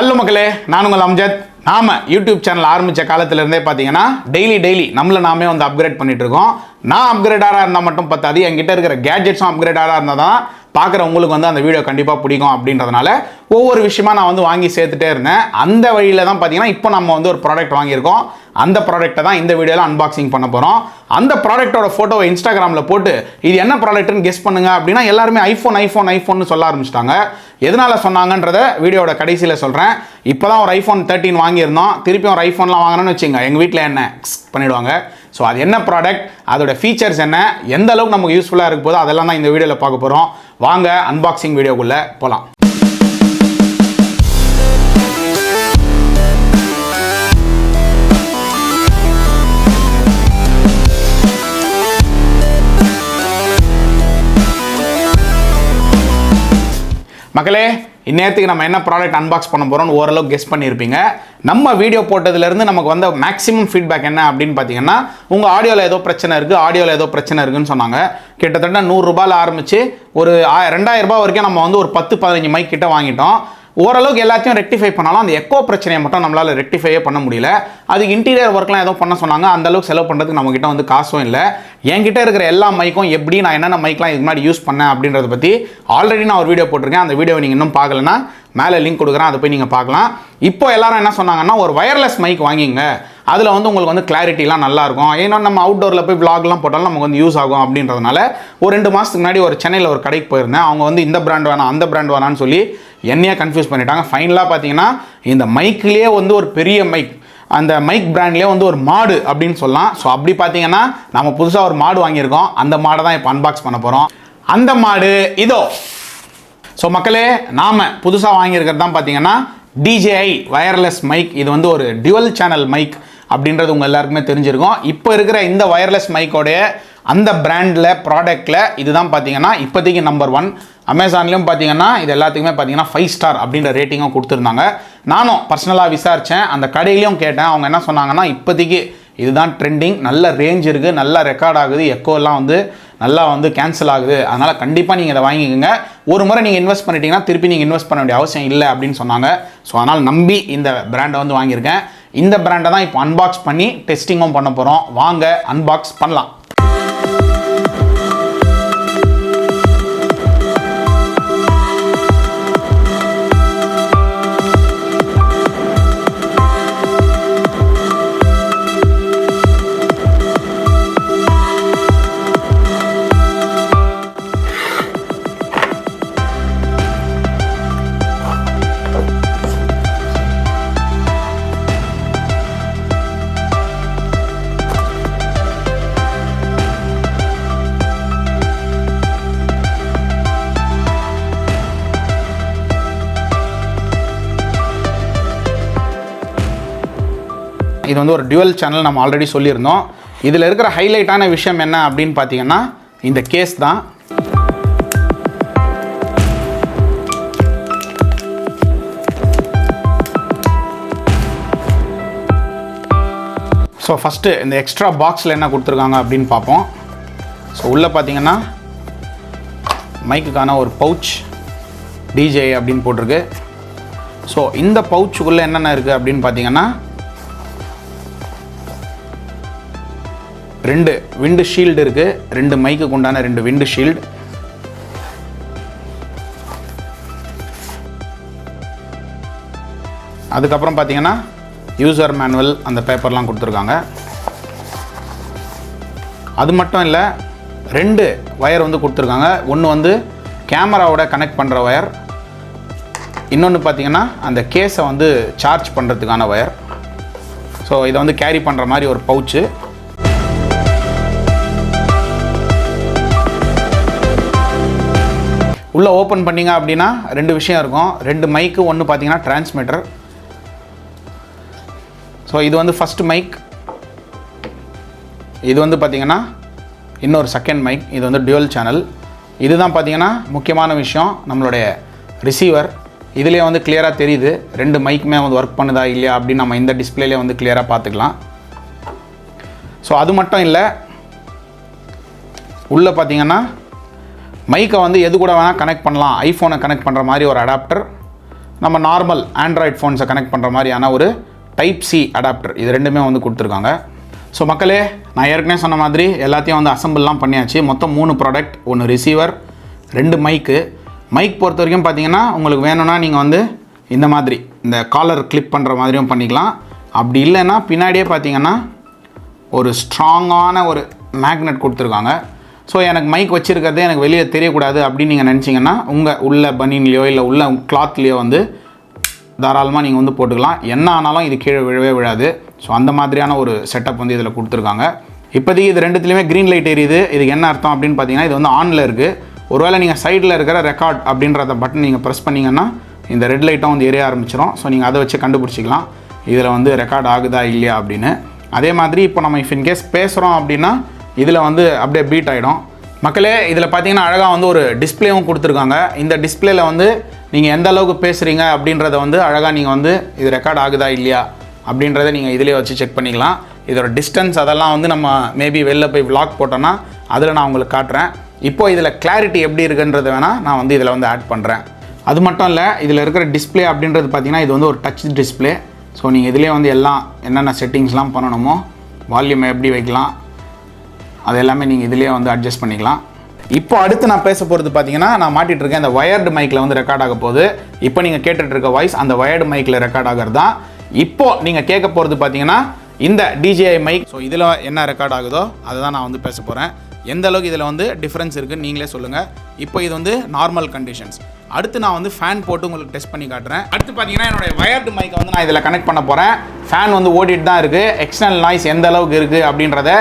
Hello மக்களே, நான் உங்கள் அம்ஜத். நாம யூடியூப் சேனல் ஆரம்பித்த காலத்திலேருந்தே பார்த்தீங்கன்னா டெய்லி நம்மளை நாமே வந்து அப்கிரேட் பண்ணிட்டு இருக்கோம். நான் அப்கிரேடாக இருந்தால் மட்டும் பத்தாது, என்கிட்ட இருக்கிற கேட்ஜெட்ஸும் அப்கிரேடாக இருந்தால் தான் பார்க்குற உங்களுக்கு வந்து அந்த வீடியோ கண்டிப்பாக பிடிக்கும். அப்படின்றதுனால ஒவ்வொரு விஷயமா நான் வந்து வாங்கி சேர்த்துட்டே இருந்தேன். அந்த வழியில் தான் பார்த்தீங்கன்னா இப்போ நம்ம வந்து ஒரு ப்ராடக்ட் வாங்கியிருக்கோம். அந்த ப்ராடக்ட்டை தான் இந்த வீடியோவில் அன்பாக்சிங் பண்ண போகிறோம். அந்த ப்ராடக்ட்டோட ஃபோட்டோவை இன்ஸ்டாகிராமில் போட்டு இது என்ன ப்ராடக்ட்னு கெஸ் பண்ணுங்க அப்படின்னா எல்லாருமே ஐஃபோன் சொல்ல ஆரம்பிச்சிட்டாங்க. எதனால் சொன்னாங்கன்றதை வீடியோட கடைசியில் சொல்கிறேன். இப்போ தான் ஒரு ஐஃபோன் 13 வாங்கியிருந்தோம், திருப்பி ஒரு ஐஃபோன்லாம் வாங்கணும்னு வச்சுங்க, எங்கள் வீட்டில் என்ன பண்ணிவிடுவாங்க. ஸோ அது என்ன ப்ராடக்ட், அதோட ஃபீச்சர்ஸ் என்ன, எந்த அளவுக்கு நமக்கு யூஸ்ஃபுல்லாக இருக்க போதோ அதெல்லாம் தான் இந்த வீடியோவில் பார்க்க போகிறோம். வாங்க அன்பாக்சிங் வீடியோக்குள்ளே போகலாம். மக்களே, இந்நேரத்துக்கு நம்ம என்ன ப்ராடக்ட் அன்பாக்ஸ் பண்ண போகிறோம்னு ஓரளவுக்கு கெஸ் பண்ணியிருப்பீங்க. நம்ம வீடியோ போட்டதுலேருந்து நமக்கு வந்த மேக்ஸிமம் ஃபீட்பேக் என்ன அப்படின்னு பார்த்தீங்கன்னா, உங்கள் ஆடியோவில் ஏதோ பிரச்சனை இருக்குன்னு சொன்னாங்க. கிட்டத்தட்ட 100 ரூபாயில் ஆரம்பித்து ஒரு 2000 ரூபாய் வரைக்கும் நம்ம வந்து ஒரு 10-15 மைக் கிட்ட வாங்கிட்டோம். ஓரளவுக்கு எல்லாத்தையும் ரெக்டிஃபை பண்ணாலும் அந்த எக்கோ பிரச்சனையை மட்டும் நம்மளால் ரெக்டிஃபையே பண்ண முடியல. அதுக்கு இன்டீரியர் ஒர்க்லாம் ஏதோ பண்ண சொன்னாங்க. அந்தளவுக்கு செலவு பண்ணுறதுக்கு நம்மக்கிட்ட வந்து காசும் இல்லை. என்கிட்ட இருக்கிற எல்லா மைக்கும் எப்படி நான் என்னென்ன மைக்லாம் இதுக்கு முன்னாடி யூஸ் பண்ணேன் அப்படின்றத பற்றி ஆல்ரெடி நான் ஒரு வீடியோ போட்டிருக்கேன். அந்த வீடியோவை நீங்கள் இன்னும் பார்க்கலன்னா மேலே லிங்க் கொடுக்குறேன், அதை போய் நீங்கள் பார்க்கலாம். இப்போ எல்லாரும் என்ன சொன்னாங்கன்னா, ஒரு வயர்லெஸ் மைக் வாங்கிங்க, அதில் வந்து உங்களுக்கு வந்து கிளாரிட்டிலாம் நல்லாயிருக்கும். ஏன்னா நம்ம அவுட்டோரில் போய் விளாக்லாம் போட்டாலும் நமக்கு வந்து யூஸ் ஆகும். அப்படின்றதுனால ஒரு 2 மாதத்துக்கு முன்னாடி ஒரு சென்னையில் ஒரு கடைக்கு போயிருந்தேன். அவங்க வந்து இந்த பிராண்ட் வேணாம் அந்த பிராண்ட் வேணான்னு சொல்லி என்னையே கன்ஃபியூஸ் பண்ணிட்டாங்க. ஃபைனலாக பார்த்தீங்கன்னா இந்த மைக்லேயே வந்து ஒரு பெரிய மைக், அந்த மைக் பிராண்ட்லேயே வந்து ஒரு மாடு அப்படின்னு சொல்லலாம். ஸோ அப்படி பார்த்தீங்கன்னா நம்ம புதுசாக ஒரு மாடு வாங்கியிருக்கோம். அந்த மாடை தான் இப்போ அன்பாக்ஸ் பண்ண போகிறோம். அந்த மாடு இதோ. ஸோ மக்களே, நாம் புதுசாக வாங்கியிருக்கிறது தான் பார்த்தீங்கன்னா DJI வயர்லெஸ் மைக். இது வந்து ஒரு டியூவல் சேனல் மைக் அப்படின்றது உங்கள் எல்லாருக்குமே தெரிஞ்சிருக்கும். இப்போ இருக்கிற இந்த வயர்லெஸ் மைக்கோடைய அந்த பிராண்டில் ப்ராடக்டில் இதுதான் பார்த்தீங்கன்னா இப்போதைக்கு நம்பர் 1. அமேசான்லேயும் பார்த்தீங்கன்னா இது எல்லாத்துக்குமே பார்த்தீங்கன்னா 5 ஸ்டார் அப்படின்ற ரேட்டிங்கும் கொடுத்துருந்தாங்க. நானும் பர்சனலாக விசாரித்தேன், அந்த கடையிலையும் கேட்டேன். அவங்க என்ன சொன்னாங்கன்னா, இப்போதைக்கு இதுதான் ட்ரெண்டிங், நல்ல ரேஞ்ச் இருக்குது, நல்லா ரெக்கார்ட் ஆகுது, எக்கோலாம் வந்து நல்லா வந்து கேன்சல் ஆகுது, அதனால் கண்டிப்பாக நீங்கள் இதை வாங்கிக்கோங்க. ஒரு முறை நீங்கள் இன்வெஸ்ட் பண்ணிட்டீங்கன்னா திருப்பி நீங்கள் இன்வெஸ்ட் பண்ண வேண்டிய அவசியம் இல்லை அப்படின்னு சொன்னாங்க. ஸோ அதனால் நம்பி இந்த பிராண்டை வந்து வாங்கியிருக்கேன். இந்த பிராண்டை தான் இப்போ அன்பாக்ஸ் பண்ணி டெஸ்டிங்கும் பண்ண போகிறோம். வாங்க அன்பாக்ஸ் பண்ணலாம். இது வந்து ஒரு டியூவல் சேனல், நம்ம ஆல்ரெடி சொல்லியிருந்தோம். இதில் இருக்கிற ஹைலைட்டான விஷயம் என்ன அப்படின்னு பார்த்தீங்கன்னா இந்த கேஸ் தான். ஸோ ஃபஸ்ட்டு இந்த எக்ஸ்ட்ரா பாக்ஸில் என்ன கொடுத்துருக்காங்க அப்படின்னு பார்ப்போம். ஸோ உள்ளே பார்த்தீங்கன்னா மைக்குக்கான ஒரு பவுச் DJI அப்படின்னு போட்டிருக்கு. ஸோ இந்த பவுச்சுக்குள்ளே என்னென்ன இருக்குது அப்படின்னு பார்த்தீங்கன்னா 2 விண்டு ஷீல்டு இருக்குது. 2 மைக்குக்கு உண்டான 2 விண்டு ஷீல்டு. அதுக்கப்புறம் பார்த்தீங்கன்னா யூசர் மேனுவல், அந்த பேப்பர்லாம் கொடுத்துருக்காங்க. அது மட்டும் இல்லை, 2 வயர் வந்து கொடுத்துருக்காங்க. ஒன்று வந்து கேமராவோட கனெக்ட் பண்ணுற ஒயர், இன்னொன்று பார்த்தீங்கன்னா அந்த கேஸை வந்து சார்ஜ் பண்ணுறதுக்கான ஒயர். ஸோ இதை வந்து கேரி பண்ணுற மாதிரி ஒரு பவுச்சு. உள்ளே ஓப்பன் பண்ணிங்க அப்படின்னா 2 விஷயம் இருக்கும். 2 மைக்கு, ஒன்று பார்த்தீங்கன்னா டிரான்ஸ்மிட்டர். ஸோ இது வந்து ஃபஸ்ட் மைக், இது வந்து பார்த்தீங்கன்னா இன்னொரு செகண்ட் மைக். இது வந்து டியூவல் சேனல். இதுதான் பார்த்தீங்கன்னா முக்கியமான விஷயம், நம்மளுடைய ரிசீவர். இதுலேயே வந்து கிளியராக தெரியுது 2 மைக்குமே வந்து ஒர்க் பண்ணுதா இல்லையா அப்படின்னு நம்ம இந்த டிஸ்பிளேலேயே வந்து கிளியராக பார்த்துக்கலாம். ஸோ அது மட்டும் இல்லை, உள்ளே பார்த்தீங்கன்னா மைக்கை வந்து எது கூட வேணால் கனெக்ட் பண்ணலாம். ஐஃபோனை கனெக்ட் பண்ணுற மாதிரி ஒரு அடாப்டர். நம்ம நார்மல் ஆண்ட்ராய்ட் ஃபோன்ஸை கனெக்ட் பண்ணுற மாதிரியான ஒரு டைப் சி அடாப்டர், இது ரெண்டுமே வந்து கொடுத்துருக்காங்க. ஸோ மக்களே, நான் ஏற்கனவே சொன்ன மாதிரி எல்லாத்தையும் வந்து அசம்பிள்லாம் பண்ணியாச்சு. மொத்தம் 3 ப்ராடக்ட், 1 ரிசீவர், 2 மைக்கு. மைக் பொறுத்த வரைக்கும் பார்த்தீங்கன்னா உங்களுக்கு வேணும்னா நீங்கள் வந்து இந்த மாதிரி இந்த காலர் கிளிப் பண்ணுற மாதிரியும் பண்ணிக்கலாம். அப்படி இல்லைன்னா பின்னாடியே பார்த்தீங்கன்னா ஒரு ஸ்ட்ராங்கான ஒரு மேக்னெட் கொடுத்துருக்காங்க. ஸோ எனக்கு மைக் வச்சுருக்கிறது எனக்கு வெளியே தெரியக்கூடாது அப்படின்னு நீங்கள் நினச்சிங்கன்னா உங்கள் உள்ள பனின்லையோ இல்லை உள்ள கிளாத்லேயோ வந்து தாராளமாக நீங்கள் வந்து போட்டுக்கலாம். என்ன ஆனாலும் இது கீழே விழவே விழாது. ஸோ அந்த மாதிரியான ஒரு செட்டப் வந்து இதில் கொடுத்துருக்காங்க. இப்போதைக்கு இது ரெண்டுத்துலேயுமே க்ரீன் லைட் எரியுது. இதுக்கு என்ன அர்த்தம் அப்படின்னு பார்த்தீங்கன்னா இது வந்து ஆனில் இருக்குது. ஒருவேளை நீங்கள் சைடில் இருக்கிற ரெக்கார்ட் அப்படின்றத பட்டன் நீங்கள் ப்ரெஸ் பண்ணிங்கன்னா இந்த ரெட் லைட்டும் வந்து எரிய ஆரம்பிச்சிடும். ஸோ நீங்கள் அதை வச்சு கண்டுபிடிச்சிக்கலாம் இதில் வந்து ரெக்கார்ட் ஆகுதா இல்லையா அப்படின்னு. அதே மாதிரி இப்போ நம்ம இஃப் இன்கேஸ் பேசுகிறோம் அப்படின்னா இதில் வந்து அப்படியே பீட் ஆகிடும். மக்களே, இதில் பார்த்தீங்கன்னா அழகாக வந்து ஒரு டிஸ்பிளேவும் கொடுத்துருக்காங்க. இந்த டிஸ்பிளேல வந்து நீங்கள் எந்த அளவுக்கு பேசுகிறீங்க அப்படின்றத வந்து அழகாக நீங்கள் வந்து இது ரெக்கார்ட் ஆகுதா இல்லையா அப்படின்றத நீங்கள் இதிலே வச்சு செக் பண்ணிக்கலாம். இதோட டிஸ்டன்ஸ் அதெல்லாம் வந்து நம்ம மேபி வெளில போய் vlog போட்டோன்னா அதில் நான் உங்களுக்கு காட்டுறேன். இப்போது இதில் கிளாரிட்டி எப்படி இருக்குன்றத வேணால் நான் வந்து இதில் வந்து ஆட் பண்ணுறேன். அது மட்டும் இல்லை, இதில் இருக்கிற டிஸ்பிளே அப்படின்றது பார்த்தீங்கன்னா இது வந்து ஒரு டச் டிஸ்பிளே. ஸோ நீங்கள் இதிலே வந்து எல்லாம் என்னென்ன செட்டிங்ஸ்லாம் பண்ணணுமோ, வால்யூம் எப்படி வைக்கலாம், அது எல்லாமே நீங்கள் இதிலே வந்து அட்ஜஸ்ட் பண்ணிக்கலாம். இப்போ அடுத்து நான் பேச போகிறது பார்த்தீங்கன்னா நான் மாட்டிகிட்டு இருக்கேன் இந்த வயர்டு மைக்கில் வந்து ரெக்கார்ட் ஆக போகுது. இப்போ நீங்கள் கேட்டுட்டு இருக்க வாய்ஸ் அந்த வயர்டு மைக்கில் ரெக்கார்ட் ஆகிறது தான். இப்போது நீங்கள் கேட்க போகிறது பார்த்தீங்கன்னா இந்த DJI மைக். ஸோ இதில் என்ன ரெக்கார்ட் ஆகுதோ அதை தான் நான் வந்து பேச போகிறேன். எந்த அளவுக்கு இதில் வந்து டிஃப்ரென்ஸ் இருக்குன்னு நீங்களே சொல்லுங்கள். இப்போ இது வந்து நார்மல் கண்டிஷன்ஸ். அடுத்து நான் வந்து ஃபேன் போட்டு உங்களுக்கு டெஸ்ட் பண்ணி காட்டுறேன். அடுத்து பார்த்தீங்கன்னா என்னுடைய வயர்டு மைக்கை வந்து நான் இதில் கனெக்ட் பண்ண போகிறேன். ஃபேன் வந்து ஓடிட்டு தான் இருக்குது. எக்ஸ்டர்னல் நாய்ஸ் எந்த அளவுக்கு இருக்குது அப்படின்றத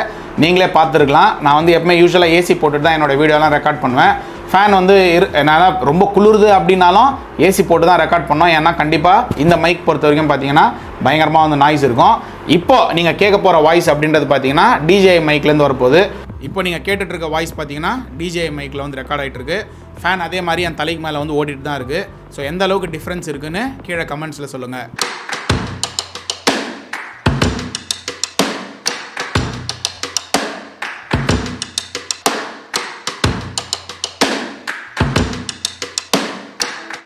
நீங்களே பார்த்துருக்கலாம். நான் வந்து எப்பவுமே யூஸ்வலாக ஏசி போட்டுட்டு தான் என்னோடய வீடியோலாம் ரெக்கார்ட் பண்ணுவேன். ஃபேன் வந்து என்னால் ரொம்ப குளிருது அப்படின்னாலும் ஏசி போட்டு தான் ரெக்கார்ட் பண்ணோம். ஏன்னா கண்டிப்பாக இந்த மைக் பொறுத்த வரைக்கும் பார்த்தீங்கன்னா பயங்கரமாக வந்து நாய்ஸ் இருக்கும். இப்போது நீங்கள் கேட்க போகிற வாய்ஸ் அப்படின்றது பார்த்தீங்கன்னா DJI மைக்லேருந்து வரப்போகுது. இப்போ நீங்கள் கேட்டுட்டு இருக்க வாய்ஸ் பார்த்தீங்கன்னா DJI மைக்கில் வந்து ரெக்கார்ட் ஆகிட்டு இருக்கு. ஃபேன் அதே மாதிரி என் தலைக்கு மேலே வந்து ஓடிட்டு தான் இருக்குது. ஸோ எந்த அளவுக்கு டிஃப்ரென்ஸ் இருக்குன்னு கீழே கமெண்ட்ஸில் சொல்லுங்கள்.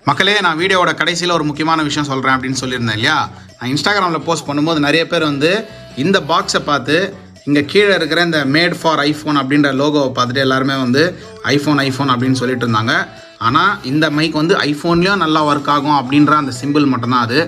மக்களே, நான் வீடியோவோட கடைசியில் ஒரு முக்கியமான விஷயம் சொல்கிறேன் அப்படின்னு சொல்லியிருந்தேன் இல்லையா. நான் இன்ஸ்டாகிராமில் போஸ்ட் பண்ணும்போது நிறைய பேர் வந்து இந்த பாக்ஸை பார்த்து இங்கே கீழே இருக்கிற இந்த மேட் ஃபார் ஐஃபோன் அப்படின்ற லோகோவை பார்த்துட்டு எல்லாருமே வந்து ஐஃபோன் அப்படின்னு சொல்லிட்டு இருந்தாங்க. ஆனால் இந்த மைக் வந்து ஐஃபோன்லேயும் நல்லா ஒர்க் ஆகும் அப்படின்ற அந்த சிம்பிள் மட்டும்தான் அது.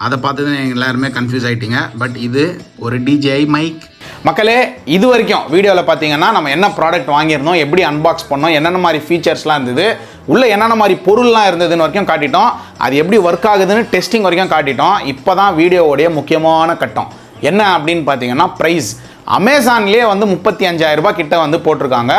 அதை பார்த்து தான் எல்லாருமே கன்ஃபியூஸ் ஆகிட்டீங்க. பட் இது ஒரு DJI மைக். மக்களே, இது வரைக்கும் வீடியோவில் பார்த்தீங்கன்னா நம்ம என்ன ப்ராடக்ட் வாங்கியிருந்தோம், எப்படி அன்பாக்ஸ் பண்ணோம், என்னென்ன மாதிரி ஃபீச்சர்ஸ்லாம் இருந்தது, உள்ளே என்னென்ன மாதிரி பொருள்லாம் இருந்ததுன்னு வரைக்கும் காட்டிட்டோம். அது எப்படி ஒர்க் ஆகுதுன்னு டெஸ்டிங் வரைக்கும் காட்டிட்டோம். இப்போ தான் வீடியோவோடைய முக்கியமான கட்டம் என்ன அப்படின்னு பார்த்தீங்கன்னா ப்ரைஸ். அமேசான்லேயே வந்து 35,000 ரூபாய் கிட்ட வந்து போட்டிருக்காங்க.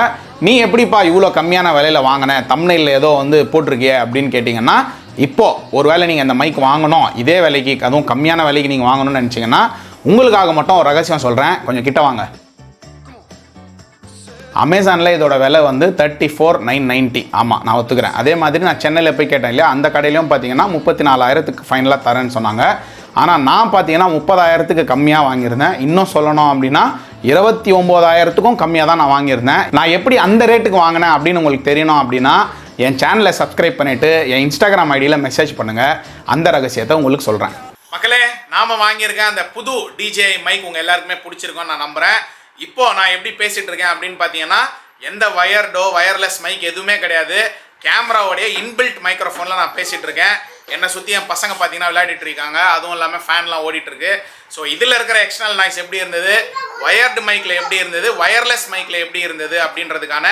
நீ எப்படிப்பா இவ்வளோ கம்மியான விலையில் வாங்கின, தம்ப்நெயில்ல ஏதோ வந்து போட்டிருக்கியே அப்படின்னு கேட்டிங்கன்னா, இப்போது ஒரு வேளை நீங்கள் அந்த மைக் வாங்கணும், இதே விலைக்கு அதுவும் கம்மியான விலைக்கு நீங்கள் வாங்கணும்னு நினச்சிங்கன்னா உங்களுக்காக மட்டும் ஒரு ரகசியம் சொல்கிறேன், கொஞ்சம் கிட்ட வாங்க. அமேசானில் இதோட விலை வந்து 34,990. ஆமாம், நான் ஒத்துக்கிறேன். அதே மாதிரி நான் சென்னையில் போய் கேட்டேன் இல்லையா, அந்த கடையிலையும் பார்த்தீங்கன்னா 34,000க்கு ஃபைனலாக தரேன்னு சொன்னாங்க. ஆனால் நான் பார்த்தீங்கன்னா 30,000க்கு கம்மியாக வாங்கியிருந்தேன். இன்னும் சொல்லணும் அப்படின்னா 29,000க்கும் கம்மியாக தான் நான் வாங்கியிருந்தேன். நான் எப்படி அந்த ரேட்டுக்கு வாங்கினேன் அப்படின்னு உங்களுக்கு தெரியணும் அப்படின்னா என் சேனலை சப்ஸ்கிரைப் பண்ணிவிட்டு என் இன்ஸ்டாகிராம் ஐடியில் மெசேஜ் பண்ணுங்கள். அந்த ரகசியத்தை உங்களுக்கு சொல்கிறேன். மக்களே, நாம் வாங்கியிருக்கேன் அந்த புது DJI மைக் உங்கள் எல்லாருக்குமே பிடிச்சிருக்கோன்னு நான் நம்புகிறேன். இப்போது நான் எப்படி பேசிகிட்டு இருக்கேன் அப்படின்னு பார்த்தீங்கன்னா எந்த வயர்லெஸ் மைக் எதுவுமே கிடையாது. கேமராவோடைய இன்பில்ட் மைக்ரோஃபோனில் நான் பேசிகிட்டு இருக்கேன். என்னை சுற்றி என் பசங்க பார்த்தீங்கன்னா விளையாடிட்டு இருக்காங்க. அதுவும் இல்லாமல் ஃபேன்லாம் ஓடிட்டுருக்கு. ஸோ இதில் இருக்கிற எக்ஸ்டர்னல் நாய்ஸ் எப்படி இருந்தது, வயர்டு மைக்கில் எப்படி இருந்தது, வயர்லெஸ் மைக்கில் எப்படி இருந்தது அப்படின்றதுக்கான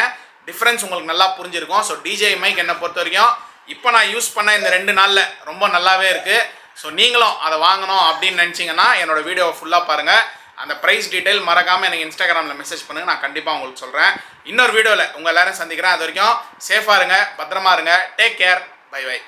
டிஃப்ரென்ஸ் உங்களுக்கு நல்லா புரிஞ்சிருக்கும். ஸோ DJI மைக் என்னை பொறுத்த வரைக்கும் இப்போ நான் யூஸ் பண்ண இந்த 2 நாளில் ரொம்ப நல்லாவே இருக்குது. ஸோ நீங்களும் அதை வாங்கணும் அப்படின்னு நினச்சிங்கன்னா என்னோடய வீடியோவை ஃபுல்லாக பாருங்கள். அந்த ப்ரைஸ் டீட்டெயில் மறக்காமல் எனக்கு இன்ஸ்டாகிராமில் மெசேஜ் பண்ணுங்கள். நான் கண்டிப்பாக உங்களுக்கு சொல்கிறேன். இன்னொரு வீடியோவில் உங்கள் எல்லோரும் சந்திக்கிறேன். அது வரைக்கும் சேஃபாக இருங்க, பத்திரமா இருங்க. Take care. Bye by.